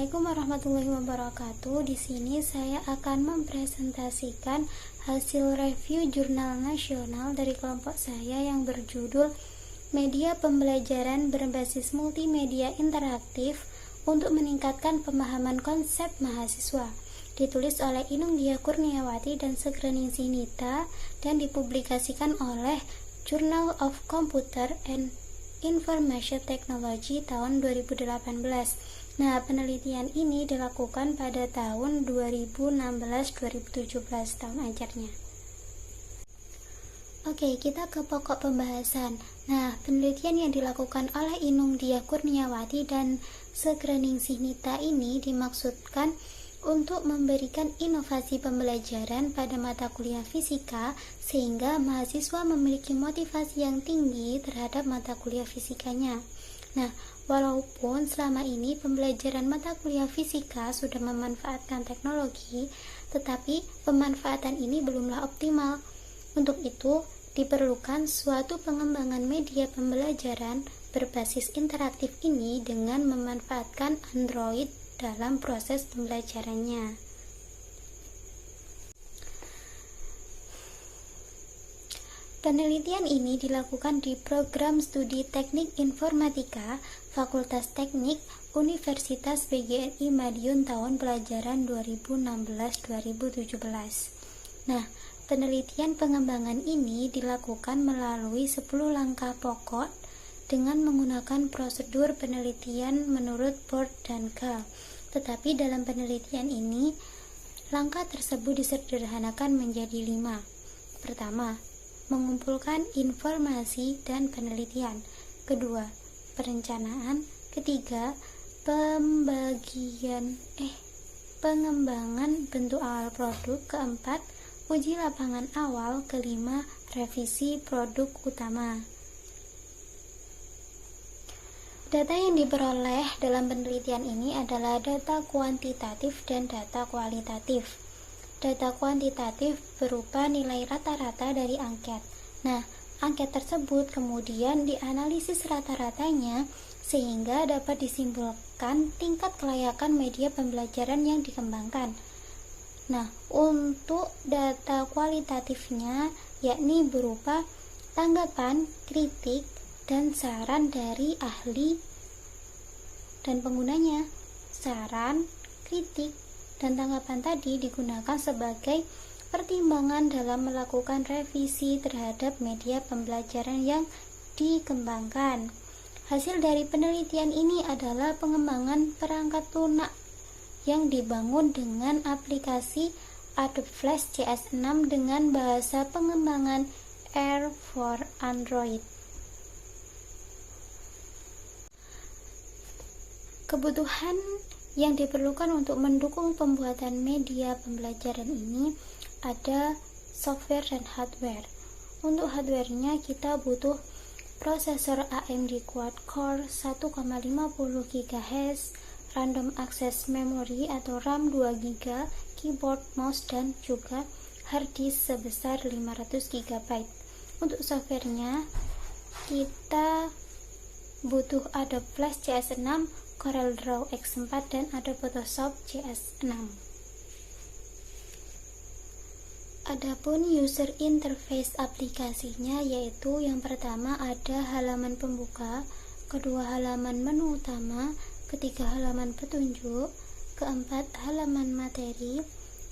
Assalamualaikum warahmatullahi wabarakatuh. Di sini saya akan mempresentasikan hasil review jurnal nasional dari kelompok saya yang berjudul Media Pembelajaran Berbasis Multimedia Interaktif untuk Meningkatkan Pemahaman Konsep Mahasiswa. Ditulis oleh Inung Dia Kurniawati dan Segreningsih Nita dan dipublikasikan oleh Journal of Computer and Information Technology tahun 2018. Nah, penelitian ini dilakukan pada tahun 2016-2017 tahun ajarnya. Oke, kita ke pokok pembahasan. Nah, penelitian yang dilakukan oleh Inung Dia Kurniawati dan Segreningsih Nita ini dimaksudkan untuk memberikan inovasi pembelajaran pada mata kuliah fisika sehingga mahasiswa memiliki motivasi yang tinggi terhadap mata kuliah fisikanya. Nah, walaupun selama ini pembelajaran mata kuliah fisika sudah memanfaatkan teknologi, tetapi pemanfaatan ini belumlah optimal. Untuk itu, diperlukan suatu pengembangan media pembelajaran berbasis interaktif ini dengan memanfaatkan Android dalam proses pembelajarannya. Penelitian ini dilakukan di Program Studi Teknik Informatika Fakultas Teknik Universitas PGRI Madiun tahun pelajaran 2016-2017. Nah, penelitian pengembangan ini dilakukan melalui 10 langkah pokok dengan menggunakan prosedur penelitian menurut Board dan Gall. Tetapi dalam penelitian ini, langkah tersebut disederhanakan menjadi 5. Pertama, mengumpulkan informasi dan penelitian. Kedua, perencanaan. Ketiga, pengembangan bentuk awal produk. Keempat, uji lapangan awal. Kelima, revisi produk utama. Data yang diperoleh dalam penelitian ini adalah data kuantitatif dan data kualitatif. Data kuantitatif berupa nilai rata-rata dari angket. Nah, angket tersebut kemudian dianalisis rata-ratanya sehingga dapat disimpulkan tingkat kelayakan media pembelajaran yang dikembangkan. Nah, untuk data kualitatifnya yakni berupa tanggapan, kritik, dan saran dari ahli dan penggunanya. Saran, kritik, dan tanggapan tadi digunakan sebagai pertimbangan dalam melakukan revisi terhadap media pembelajaran yang dikembangkan. Hasil dari penelitian ini adalah pengembangan perangkat lunak yang dibangun dengan aplikasi Adobe Flash CS6 dengan bahasa pengembangan R for Android. Kebutuhan yang diperlukan untuk mendukung pembuatan media pembelajaran ini ada software dan hardware. Untuk hardware-nya kita butuh prosesor AMD quad-core 1,50 GHz, random access memory atau RAM 2 GB, keyboard, mouse, dan juga hard disk sebesar 500 GB. Untuk software-nya kita butuh Adobe Flash CS6, Corel Draw X4, dan Adobe Photoshop CS6. Adapun user interface aplikasinya yaitu yang pertama ada halaman pembuka, kedua halaman menu utama, ketiga halaman petunjuk, keempat halaman materi,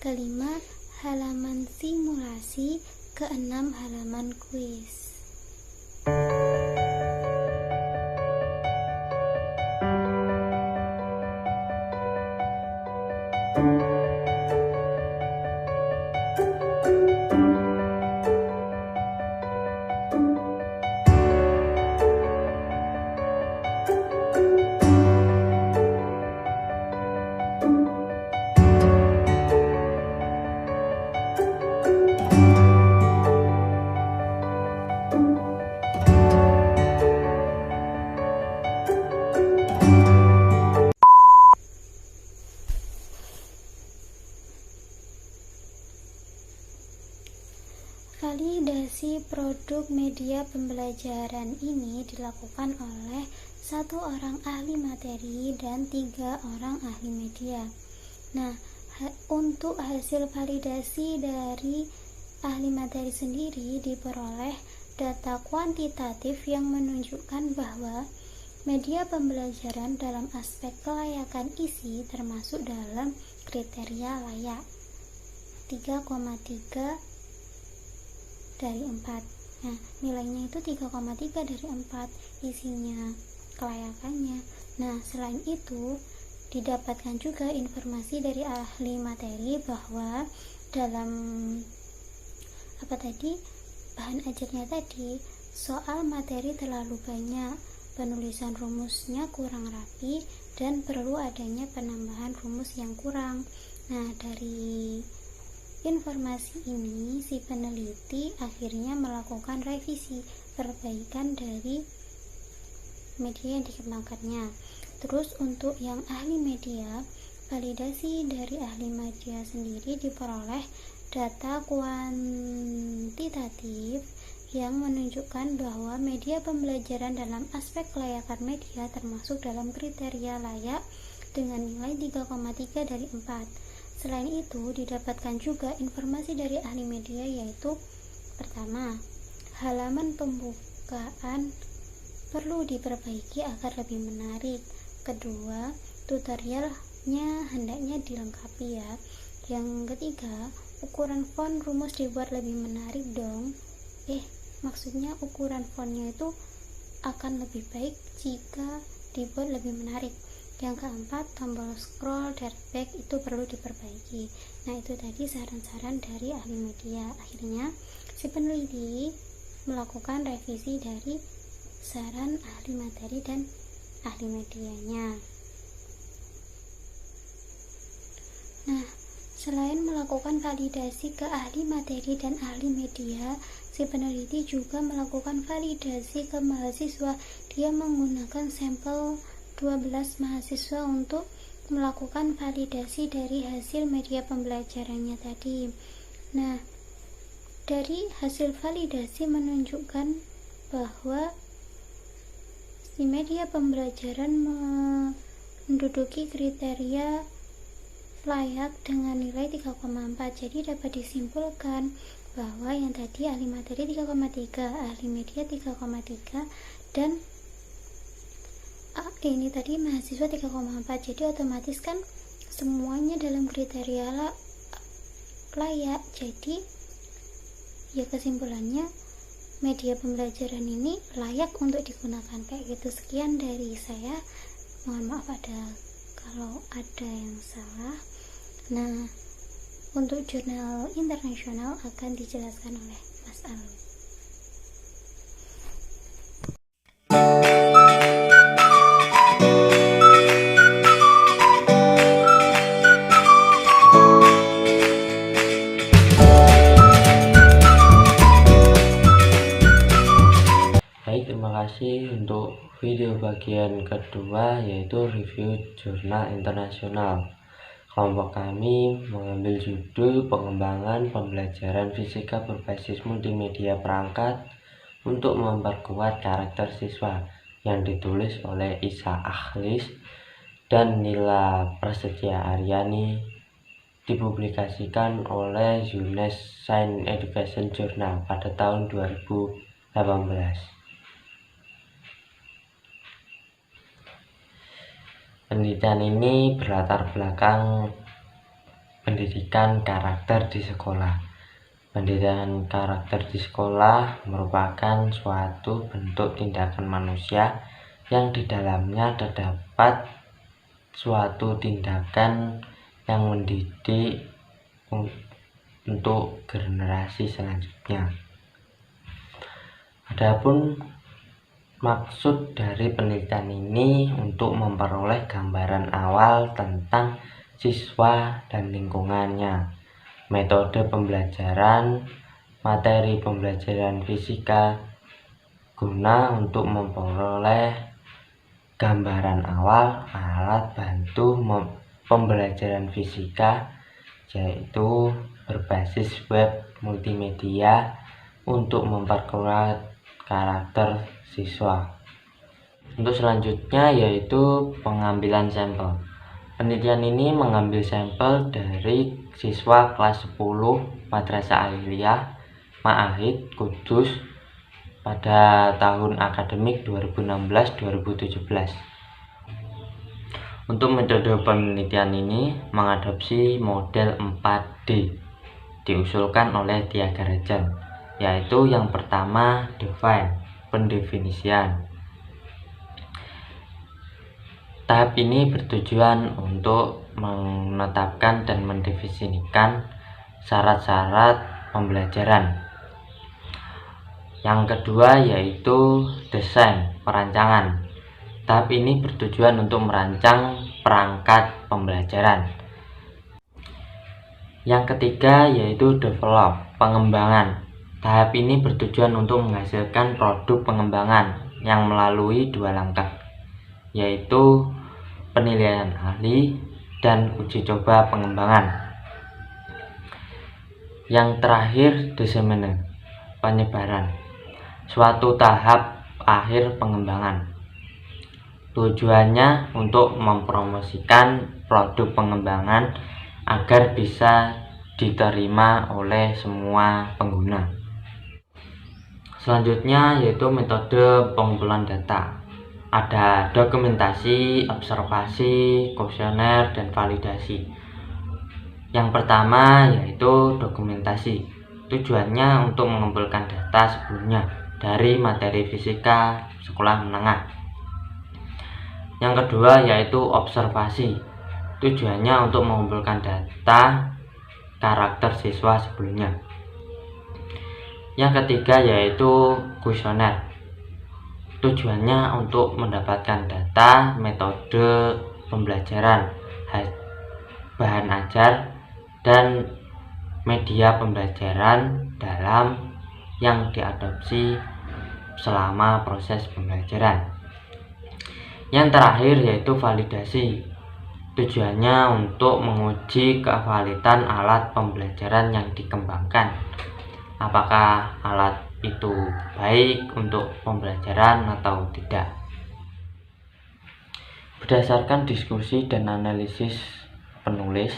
kelima halaman simulasi, keenam halaman kuis. Validasi produk media pembelajaran ini dilakukan oleh 1 orang ahli materi dan 3 orang ahli media. Nah, untuk hasil validasi dari ahli materi sendiri diperoleh data kuantitatif yang menunjukkan bahwa media pembelajaran dalam aspek kelayakan isi termasuk dalam kriteria layak 3,3 dari 4. Nah, nilainya itu 3,3 dari 4 isinya, kelayakannya. Nah, selain itu didapatkan juga informasi dari ahli materi bahwa dalam bahan ajarnya tadi, soal materi terlalu banyak, penulisan rumusnya kurang rapi, dan perlu adanya penambahan rumus yang kurang. Nah, dari informasi ini, si peneliti akhirnya melakukan revisi perbaikan dari media yang dikembangkannya. Terus untuk yang ahli media, validasi dari ahli media sendiri diperoleh data kuantitatif yang menunjukkan bahwa media pembelajaran dalam aspek kelayakan media termasuk dalam kriteria layak dengan nilai 3,3 dari 4. Selain itu, didapatkan juga informasi dari ahli media, yaitu pertama, halaman pembukaan perlu diperbaiki agar lebih menarik. Kedua, tutorialnya hendaknya dilengkapi ya. Yang ketiga, ukuran font rumus dibuat lebih menarik dong. Maksudnya ukuran fontnya itu akan lebih baik jika dibuat lebih menarik. Yang keempat, tombol scroll back itu perlu diperbaiki. Nah, itu tadi saran-saran dari ahli media. Akhirnya si peneliti melakukan revisi dari saran ahli materi dan ahli medianya. Nah, selain melakukan validasi ke ahli materi dan ahli media, si peneliti juga melakukan validasi ke mahasiswa. Dia menggunakan sampel 12 mahasiswa untuk melakukan validasi dari hasil media pembelajarannya tadi. Nah, dari hasil validasi menunjukkan bahwa si media pembelajaran menduduki kriteria layak dengan nilai 3,4. Jadi dapat disimpulkan bahwa yang tadi ahli materi 3,3, ahli media 3,3, dan ini tadi mahasiswa 3,4. Jadi otomatis kan semuanya dalam kriteria layak. Jadi ya kesimpulannya media pembelajaran ini layak untuk digunakan, kayak gitu. Sekian dari saya, mohon maaf kalau ada yang salah. Nah, untuk jurnal internasional akan dijelaskan oleh Mas Alwi. Terima kasih untuk video bagian kedua, yaitu review jurnal internasional. Kelompok kami mengambil judul pengembangan pembelajaran fisika berbasis multimedia perangkat untuk memperkuat karakter siswa, yang ditulis oleh Isa Akhlis dan Nila Prasetya Aryani, dipublikasikan oleh UNES Science Education Journal pada tahun 2018. Penelitian ini berlatar belakang pendidikan karakter di sekolah. Pendidikan karakter di sekolah merupakan suatu bentuk tindakan manusia yang di dalamnya terdapat suatu tindakan yang mendidik untuk generasi selanjutnya. Adapun maksud dari penelitian ini untuk memperoleh gambaran awal tentang siswa dan lingkungannya, metode pembelajaran, materi pembelajaran fisika, guna untuk memperoleh gambaran awal alat bantu pembelajaran fisika, yaitu berbasis web multimedia untuk memperkuat karakter siswa. Untuk selanjutnya yaitu pengambilan sampel. Penelitian ini mengambil sampel dari siswa kelas 10 Madrasah Aliyah Ma'ahid Kudus pada tahun akademik 2016-2017. Untuk metode penelitian ini mengadopsi model 4D diusulkan oleh Tiaga Rachel, yaitu yang pertama define, pendefinisian. Tahap ini bertujuan untuk menetapkan dan mendefinisikan syarat-syarat pembelajaran. Yang kedua yaitu desain, perancangan. Tahap ini bertujuan untuk merancang perangkat pembelajaran. Yang ketiga yaitu develop, pengembangan. Tahap ini bertujuan untuk menghasilkan produk pengembangan yang melalui dua langkah, yaitu penilaian ahli dan uji coba pengembangan. Yang terakhir dissemination, penyebaran, suatu tahap akhir pengembangan. Tujuannya untuk mempromosikan produk pengembangan agar bisa diterima oleh semua pengguna. Selanjutnya yaitu metode pengumpulan data. Ada dokumentasi, observasi, kuesioner, dan validasi. Yang pertama yaitu dokumentasi. Tujuannya untuk mengumpulkan data sebelumnya dari materi fisika sekolah menengah. Yang kedua yaitu observasi. Tujuannya untuk mengumpulkan data karakter siswa sebelumnya. Yang ketiga yaitu kuesioner. Tujuannya untuk mendapatkan data, metode pembelajaran, bahan ajar, dan media pembelajaran dalam yang diadopsi selama proses pembelajaran. Yang terakhir yaitu validasi. Tujuannya untuk menguji kevalitan alat pembelajaran yang dikembangkan. Apakah alat itu baik untuk pembelajaran atau tidak. Berdasarkan diskusi dan analisis penulis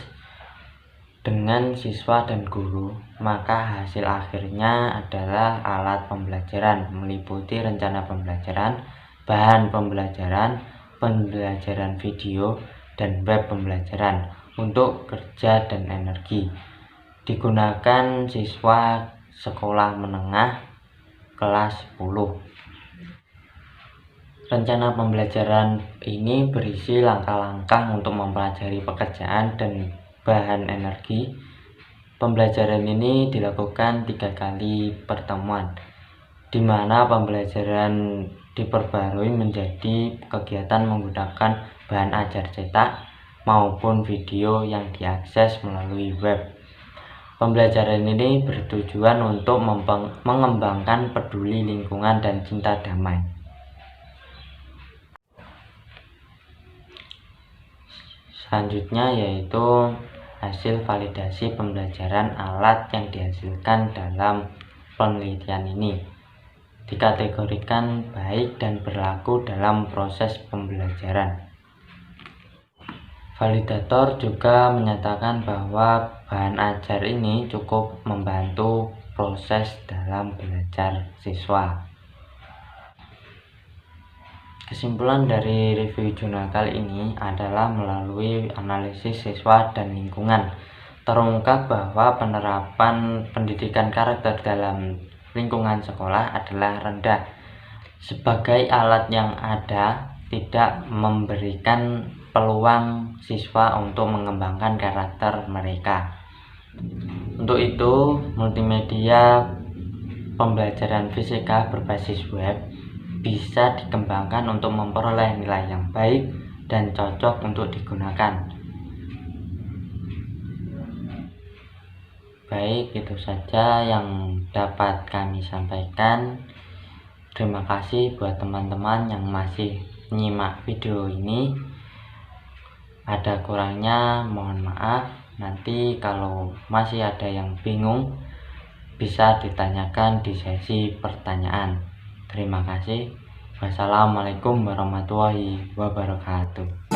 dengan siswa dan guru, maka hasil akhirnya adalah alat pembelajaran meliputi rencana pembelajaran, bahan pembelajaran, pembelajaran video, dan web pembelajaran untuk kerja dan energi. Digunakan siswa sekolah menengah kelas 10. Rencana pembelajaran ini berisi langkah-langkah untuk mempelajari pekerjaan dan bahan energi. Pembelajaran ini dilakukan 3 kali pertemuan, di mana pembelajaran diperbarui menjadi kegiatan menggunakan bahan ajar cetak maupun video yang diakses melalui web. Pembelajaran ini bertujuan untuk mengembangkan peduli lingkungan dan cinta damai. Selanjutnya yaitu hasil validasi pembelajaran alat yang dihasilkan dalam penelitian ini. Dikategorikan baik dan berlaku dalam proses pembelajaran. Validator juga menyatakan bahwa bahan ajar ini cukup membantu proses dalam belajar siswa. Kesimpulan dari review jurnal kali ini adalah melalui analisis siswa dan lingkungan, terungkap bahwa penerapan pendidikan karakter dalam lingkungan sekolah adalah rendah. Sebagai alat yang ada, tidak memberikan peluang siswa untuk mengembangkan karakter mereka. Untuk itu, multimedia pembelajaran fisika berbasis web bisa dikembangkan untuk memperoleh nilai yang baik dan cocok untuk digunakan. Baik, itu saja yang dapat kami sampaikan. Terima kasih buat teman-teman yang masih menyimak video ini. Ada kurangnya mohon maaf. Nanti kalau masih ada yang bingung bisa ditanyakan di sesi pertanyaan. Terima kasih. Wassalamualaikum warahmatullahi wabarakatuh.